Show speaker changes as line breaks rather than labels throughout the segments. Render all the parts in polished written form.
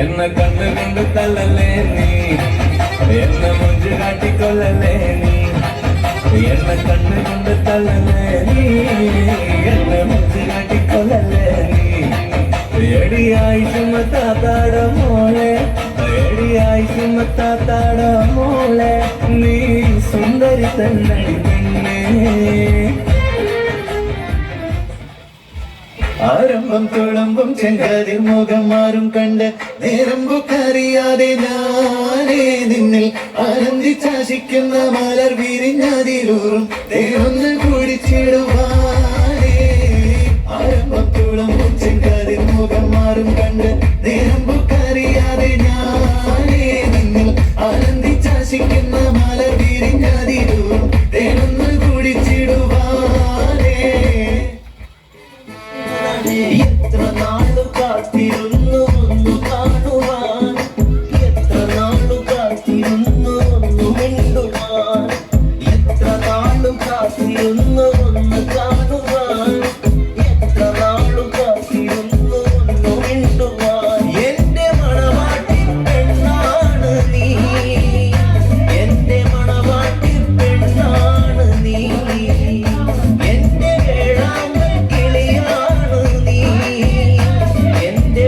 എന്നെ കണ്ണുകൊണ്ട് തള്ളലേ നീ, എന്നെ മുഞ്ചു കാട്ടിക്കൊള്ളലേ നീ, എന്നെ കണ്ണുകൊണ്ട് തള്ളലേ നീ, എന്നെ മുഞ്ചു കാട്ടിക്കൊള്ളലേ നീ. എടിയായി ചുമത്താത്താട മോളെ, എടിയായി ചുമത്താത്താട മോളെ, നീ സുന്ദരി തന്നടി പെണ്ണേ. ആരംഭം തുളമ്പും ചെങ്കതിർ മുഖം മാറും കണ്ട് നേരമ്പുക്കറിയാതെ ഞാനേ നിന്നിൽ ആനന്ദിച്ചാശിക്കുന്ന മലർ വിരിഞ്ഞതിലൂറും തേനൊന്ന് കുടിച്ചിടുവാനേ. ആരംഭം തുളമ്പും ചെങ്കതിർ മുഖം മാറും കണ്ട് നേരമ്പുക്കറിയാതെ ഞാനേ നിന്നിൽ ആനന്ദിച്ചാശിക്കുന്ന മലർ വിരിഞ്ഞതിലൂറും തേനൊന്ന് കുടിച്ചിടുവാനേ. എത്ര നാളു കാത്തിരുന്നു ഒന്നു കാണുവാൻ, എത്ര നാളു കാത്തിരുന്നു ഒന്നു മിണ്ടുവാൻ, എത്ര നാളു കാത്തിരുന്നു ഒന്ന് കാണുവാൻ, എത്ര നാളു കാത്തിരുന്നു ഒന്നു മിണ്ടുവാൻ. എന്റെ മണവാട്ടി പെണ്ണാണ് നീ, എന്റെ മണവാട്ടി പെണ്ണാണ് നീ, എന്റെ വേഴാമ്പൽ കിളിയാണ് നീ, എന്റെ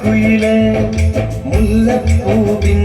കുയിലേ മുല്ലപ്പൂവിൻ